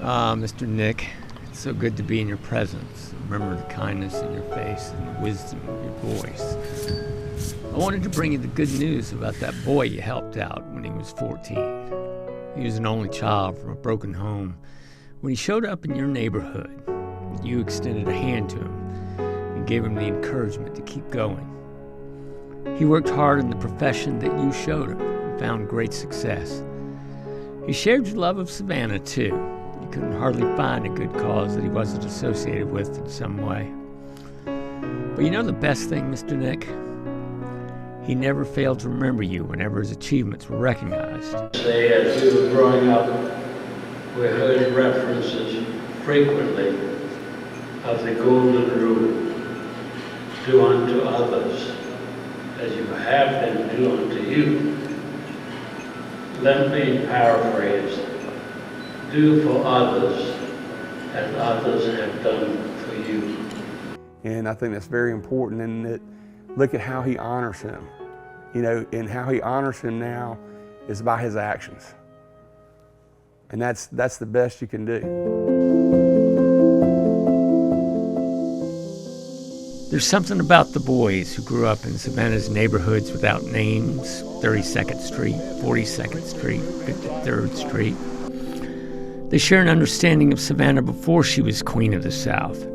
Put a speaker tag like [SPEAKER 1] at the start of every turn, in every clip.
[SPEAKER 1] Mr. Nick, it's so good to be in your presence. Remember the kindness in your face and the wisdom in your voice. I wanted to bring you the good news about that boy you helped out when he was 14. He was an only child from a broken home. When he showed up in your neighborhood, you extended a hand to him and gave him the encouragement to keep going. He worked hard in the profession that you showed him and found great success. He shared your love of Savannah, too. You couldn't hardly find a good cause that he wasn't associated with in some way. But you know the best thing, Mr. Nick? He never failed to remember you whenever his achievements were recognized.
[SPEAKER 2] Say, as we were growing up, we heard references frequently of the golden rule: do unto others as you have them do unto you. Let me paraphrase: do for others as others have done for you.
[SPEAKER 3] And I think that's very important, and that look at how he honors him. You know, and how he honors him now is by his actions. And that's the best you can do.
[SPEAKER 1] There's something about the boys who grew up in Savannah's neighborhoods without names, 32nd Street, 42nd Street, 53rd Street. They share an understanding of Savannah before she was Queen of the South.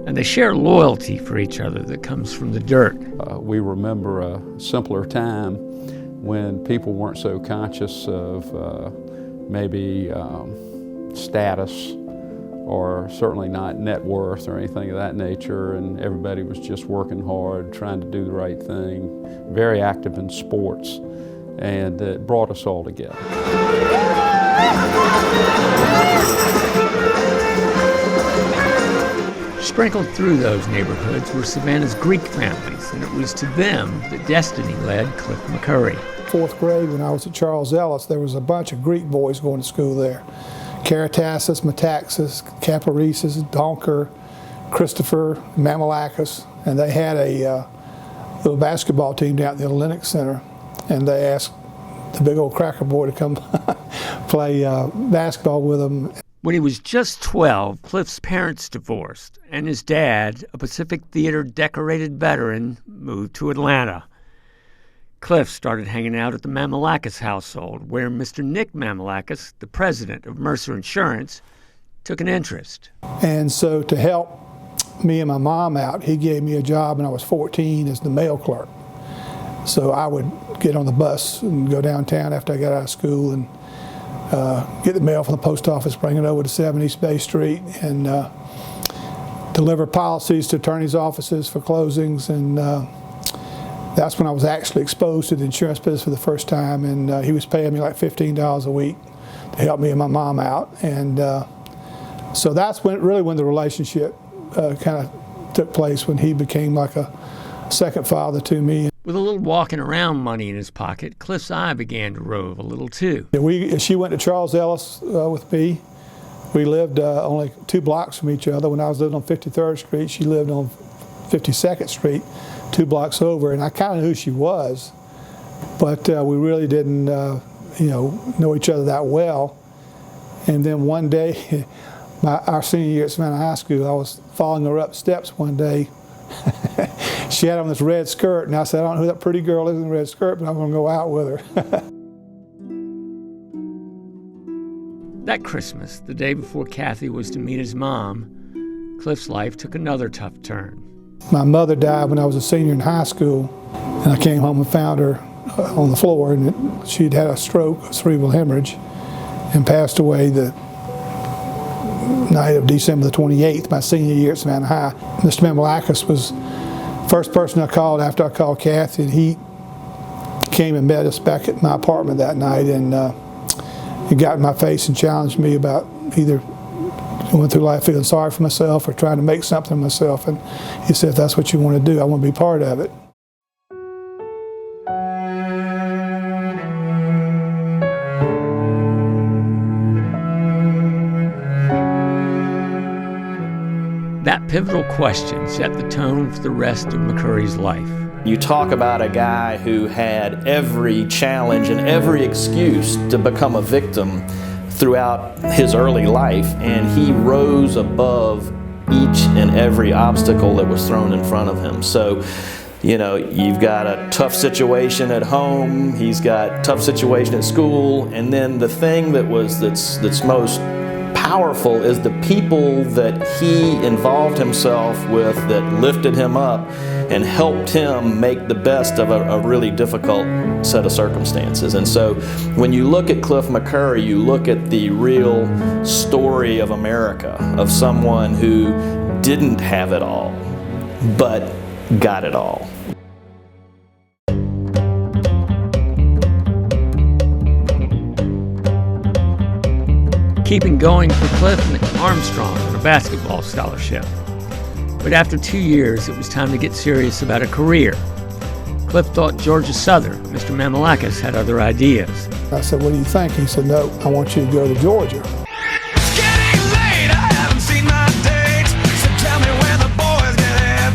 [SPEAKER 1] And they share loyalty for each other that comes from the dirt.
[SPEAKER 4] We remember a simpler time when people weren't so conscious of maybe status, or certainly not net worth or anything of that nature, and everybody was just working hard, trying to do the right thing, very active in sports, and it brought us all together.
[SPEAKER 1] Sprinkled through those neighborhoods were Savannah's Greek families, and it was to them that destiny led Cliff McCurry.
[SPEAKER 5] Fourth grade, when I was at Charles Ellis, there was a bunch of Greek boys going to school there. Caritassus, Metaxas, Caparesis, Donker, Christopher, Mammalakis, and they had a little basketball team down at the Olympic Center, and they asked the big old cracker boy to come play basketball with them.
[SPEAKER 1] When he was just 12, Cliff's parents divorced, and his dad, a Pacific Theater decorated veteran, moved to Atlanta. Cliff started hanging out at the Mammalakis household, where Mr. Nick Mammalakis, the president of Mercer Insurance, took an interest.
[SPEAKER 5] And so to help me and my mom out, he gave me a job when I was 14 as the mail clerk. So I would get on the bus and go downtown after I got out of school and get the mail from the post office, bring it over to 7 East Bay Street, and deliver policies to attorneys' offices for closings. And that's when I was actually exposed to the insurance business for the first time. And he was paying me like $15 a week to help me and my mom out. And so that's when the relationship kind of took place, when he became like a second father to me.
[SPEAKER 1] With a little walking around money in his pocket, Cliff's eye began to rove a little too.
[SPEAKER 5] She went to Charles Ellis with me. We lived only 2 blocks from each other. When I was living on 53rd Street, she lived on 52nd Street, 2 blocks over, and I kind of knew who she was, but we really didn't know each other that well. And then one day, our senior year at Savannah High School, I was following her up steps one day. She had on this red skirt, and I said, I don't know who that pretty girl is in the red skirt, but I'm going to go out with her.
[SPEAKER 1] That Christmas, the day before Kathy was to meet his mom, Cliff's life took another tough turn.
[SPEAKER 5] My mother died when I was a senior in high school, and I came home and found her on the floor, and she'd had a stroke, a cerebral hemorrhage, and passed away the night of December the 28th, my senior year at Savannah High. Mr. Mammalakis was the first person I called after I called Kathy, and he came and met us back at my apartment that night, and he got in my face and challenged me about either going through life feeling sorry for myself or trying to make something of myself. And he said, if that's what you want to do, I want to be part of it.
[SPEAKER 1] That pivotal question set the tone for the rest of McCurry's life.
[SPEAKER 6] You talk about a guy who had every challenge and every excuse to become a victim throughout his early life, and he rose above each and every obstacle that was thrown in front of him. So, you know, you've got a tough situation at home, he's got a tough situation at school, and then the thing that's most powerful is the people that he involved himself with that lifted him up and helped him make the best of a really difficult set of circumstances. And so when you look at Cliff McCurry, you look at the real story of America, of someone who didn't have it all, but got it all.
[SPEAKER 1] Keeping going for Cliff Armstrong on a basketball scholarship. But after 2 years, it was time to get serious about a career. Cliff thought Georgia Southern, Mr. Mamalakis, had other ideas.
[SPEAKER 5] I said, what do you think? He said, no, I want you to go to Georgia.
[SPEAKER 7] It's getting late, I haven't seen my date, so tell me where the boys get in.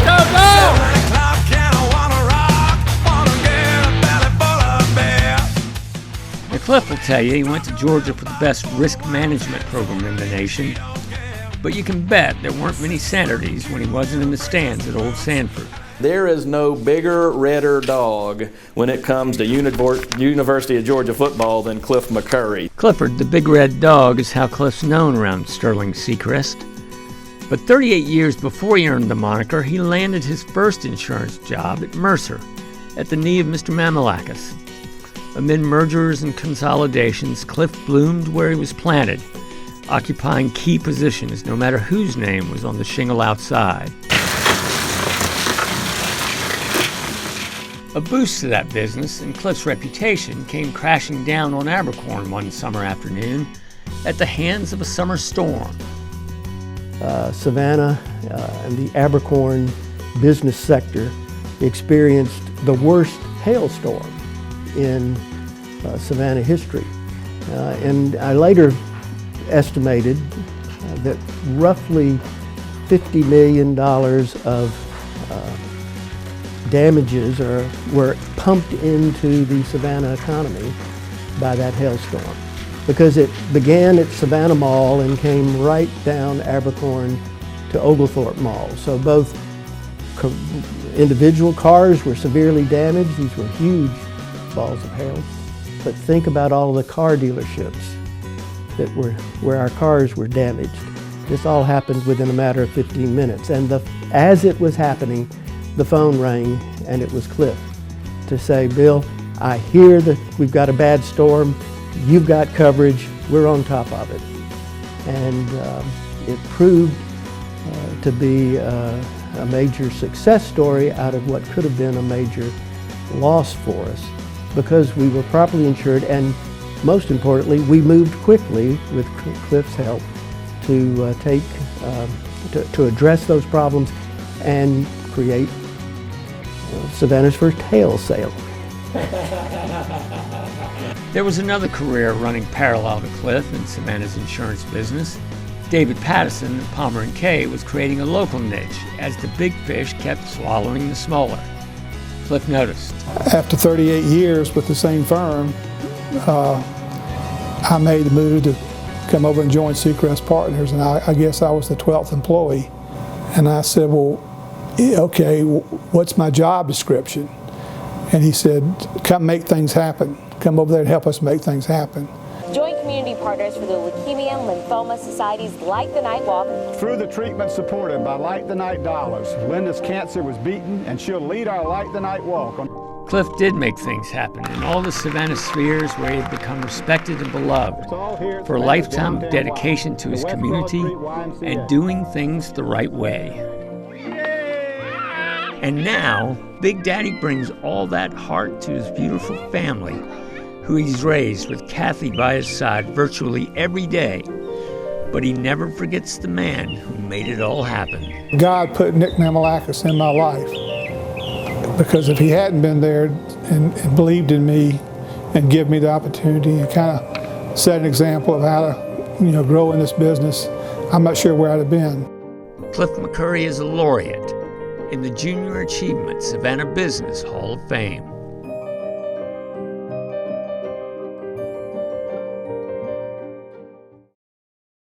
[SPEAKER 7] Go, go! 7 o'clock and I wanna rock, wanna get a belly full of beer.
[SPEAKER 1] Now, Cliff will tell you he went to Georgia for the best risk management program in the nation, but you can bet there weren't many Saturdays when he wasn't in the stands at Old Sanford.
[SPEAKER 6] There is no bigger, redder dog when it comes to University of Georgia football than Cliff McCurry.
[SPEAKER 1] Clifford, the big red dog, is how Cliff's known around Sterling Seacrest. But 38 years before he earned the moniker, he landed his first insurance job at Mercer, at the knee of Mr. Mamalakis. Amid mergers and consolidations, Cliff bloomed where he was planted, occupying key positions no matter whose name was on the shingle outside. A boost to that business and Cliff's reputation came crashing down on Abercorn one summer afternoon at the hands of a summer storm.
[SPEAKER 8] Savannah and the Abercorn business sector experienced the worst hailstorm in Savannah history. And I later estimated that roughly $50 million of damages were pumped into the Savannah economy by that hailstorm, because it began at Savannah Mall and came right down Abercorn to Oglethorpe Mall. So both individual cars were severely damaged. These were huge balls of hail. But think about all the car dealerships where our cars were damaged. This all happened within a matter of 15 minutes. And as it was happening, the phone rang, and it was Cliff to say, Bill, I hear that we've got a bad storm, you've got coverage, we're on top of it. And it proved to be a major success story out of what could have been a major loss for us, because we were properly insured, and most importantly, we moved quickly with Cliff's help to to address those problems and create Savannah's first hail sale.
[SPEAKER 1] There was another career running parallel to Cliff in Savannah's insurance business. David Pattison of Palmer & Kay was creating a local niche as the big fish kept swallowing the smaller. Cliff noticed.
[SPEAKER 5] After 38 years with the same firm, I made the move to come over and join Seacrest Partners, and I guess I was the 12th employee. And I said, well, okay, what's my job description? And he said, come make things happen. Come over there and help us make things happen.
[SPEAKER 9] Join community partners for the Leukemia and Lymphoma Society's Light the Night Walk.
[SPEAKER 10] Through the treatment supported by Light the Night dollars, Linda's cancer was beaten, and she'll lead our Light the Night Walk.
[SPEAKER 1] Cliff did make things happen in all the Savannah spheres where he had become respected and beloved for a lifetime of dedication to his community and doing things the right way. And now, Big Daddy brings all that heart to his beautiful family, who he's raised with Kathy by his side virtually every day. But he never forgets the man who made it all happen.
[SPEAKER 5] God put Nick Mamalakis in my life, because if he hadn't been there and believed in me and give me the opportunity and kind of set an example of how to, grow in this business, I'm not sure where I'd have been.
[SPEAKER 1] Cliff McCurry is a laureate in the Junior Achievement Savannah Business Hall of Fame.